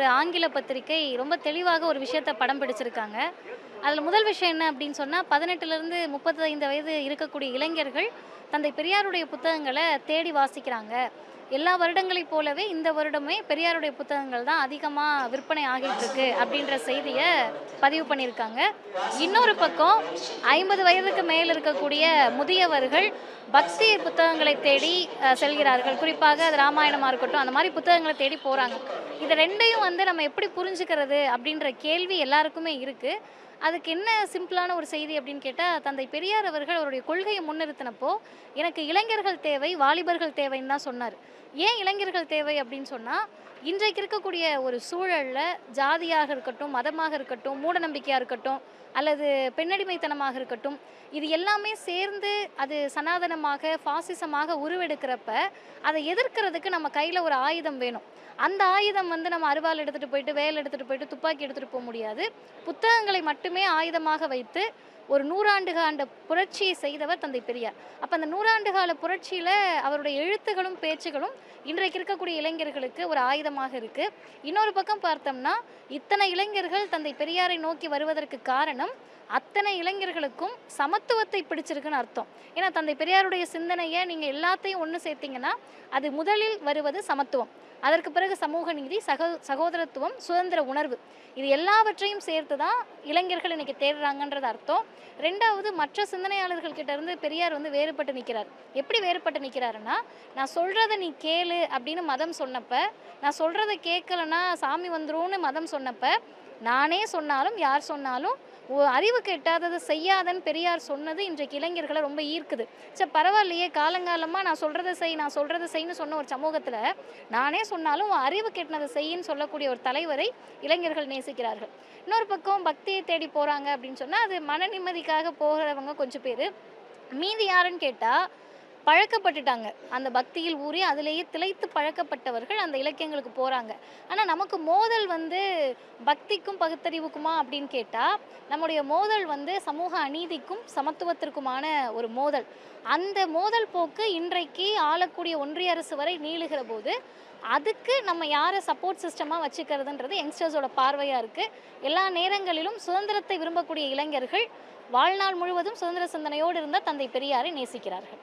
ஒரு ஆங்கில பத்திரிகை ரொம்ப தெளிவாக ஒரு விஷயத்த படம் பிடிச்சிருக்காங்க. அதில் முதல் விஷயம் என்ன அப்படின்னு சொன்னால், 18லேருந்து 35 வயது இருக்கக்கூடிய இளைஞர்கள் தந்தை பெரியாருடைய புத்தகங்களை தேடி வாசிக்கிறாங்க. எல்லா வருடங்களைப் போலவே இந்த வருடமே பெரியாருடைய புத்தகங்கள் தான் அதிகமாக விற்பனை ஆகிட்டு இருக்கு அப்படின்ற செய்தியை பதிவு பண்ணியிருக்காங்க. இன்னொரு பக்கம் 50 வயதுக்கு மேல் இருக்கக்கூடிய முதியவர்கள் பக்தி புத்தகங்களை தேடி செல்கிறார்கள். குறிப்பாக அது ராமாயணமாக இருக்கட்டும், அந்த மாதிரி புத்தகங்களை தேடி போகிறாங்க. இது ரெண்டையும் நம்ம எப்படி புரிஞ்சுக்கிறது அப்படின்ற கேள்வி எல்லாருக்குமே இருக்குது. அதுக்கு என்ன சிம்பிளான ஒரு செய்தி அப்படின்னு கேட்டால், தந்தை பெரியார் அவர்கள் அவருடைய கொள்கையை முன்னிறுத்தினப்போ, எனக்கு இளைஞர்கள் தேவை, வாலிபர்கள் தேவைன்னு தான் சொன்னார். ஏன் இளைஞர்கள் தேவை அப்படின்னு சொன்னால், இன்றைக்கு இருக்கக்கூடிய ஒரு சூழலில் ஜாதியாக இருக்கட்டும், மதமாக இருக்கட்டும், மூடநம்பிக்கையாக இருக்கட்டும், அல்லது பெண்ணடிமைத்தனமாக இருக்கட்டும், இது எல்லாமே சேர்ந்து அது சனாதனமாக ஃபாசிசமாக உருவெடுக்கிறப்ப அதை எதிர்க்கிறதுக்கு நம்ம கையில் ஒரு ஆயுதம் வேணும். அந்த ஆயுதம் நம்ம அருவாள் எடுத்துகிட்டு போயிட்டு, வேல் எடுத்துகிட்டு போயிட்டு, துப்பாக்கி எடுத்துகிட்டு போக முடியாது. புத்தகங்களை மட்டுமே ஆயுதமாக வைத்து ஒரு 100 காண்ட புரட்சியை செய்தவர் தந்தை பெரியார். அப்போ அந்த 100 கால புரட்சியில் அவருடைய எழுத்துகளும் பேச்சுகளும் இன்றைக்கு இருக்கக்கூடிய இளைஞர்களுக்கு ஒரு ஆயுதமாக இருக்குது. இன்னொரு பக்கம் பார்த்தோம்னா, இத்தனை இளைஞர்கள் தந்தை பெரியாரை நோக்கி வருவதற்கு காரணம் அத்தனை இளைஞர்களுக்கும் சமத்துவத்தை பிடிச்சிருக்குன்னு அர்த்தம். ஏன்னா தந்தை பெரியாருடைய சிந்தனையை நீங்கள் எல்லாத்தையும் ஒன்று சேர்த்தீங்கன்னா, அது முதலில் வருவது சமத்துவம், அதற்கு பிறகு சமூக நீதி, சகோதரத்துவம், சுதந்திர உணர்வு, இது எல்லாவற்றையும் சேர்த்து தான் இளைஞர்கள் இன்னைக்கு தேடுறாங்கன்றது அர்த்தம். ரெண்டாவது, மற்ற சிந்தனையாளர்கள் கிட்ட இருந்து பெரியார் வேறுபட்டு நிற்கிறார். எப்படி வேறுபட்டு நிற்கிறாருன்னா, நான் சொல்கிறத நீ கேளு அப்படின்னு மதம் சொன்னப்ப, நான் சொல்கிறத கேட்கலன்னா சாமி வந்துரும்னு மதம் சொன்னப்ப, நானே சொன்னாலும் யார் சொன்னாலும் அறிவுக்கு எட்டாததை செய்யாதன்னு பெரியார் சொன்னது இன்றைக்கு இளைஞர்களை ரொம்ப ஈர்க்குது. சரி பரவாயில்லையே, காலங்காலமாக நான் சொல்கிறத செய்ன்னு சொன்ன ஒரு சமூகத்தில் நானே சொன்னாலும் அறிவுக்கு எட்டினதை செய்யின்னு சொல்லக்கூடிய ஒரு தலைவரை இளைஞர்கள் நேசிக்கிறார்கள். இன்னொரு பக்கம் பக்தியை தேடி போகிறாங்க அப்படின்னு சொன்னால், அது மன நிம்மதிக்காக போகிறவங்க கொஞ்சம் பேர். மீதி யாருன்னு கேட்டால், பழக்கப்பட்டுட்டாங்க, அந்த பக்தியில் ஊறி அதிலேயே திளைத்து பழக்கப்பட்டவர்கள் அந்த இலக்கியங்களுக்கு போகிறாங்க. ஆனால் நமக்கு மோதல் பக்திக்கும் பகுத்தறிவுக்குமா அப்படின்னு கேட்டால், நம்முடைய மோதல் சமூக அநீதிக்கும் சமத்துவத்திற்குமான ஒரு மோதல். அந்த மோதல் போக்கு இன்றைக்கு ஆளக்கூடிய ஒன்றிய அரசு வரை நீளுகிற போது, அதுக்கு நம்ம யாரை சப்போர்ட் சிஸ்டமாக வச்சுக்கிறதுன்றது யங்ஸ்டர்ஸோட பார்வையாக இருக்குது. எல்லா நேரங்களிலும் சுதந்திரத்தை விரும்பக்கூடிய இளைஞர்கள் வாழ்நாள் முழுவதும் சுதந்திர சிந்தனையோடு இருந்தால் தந்தை பெரியாரை நேசிக்கிறார்கள்.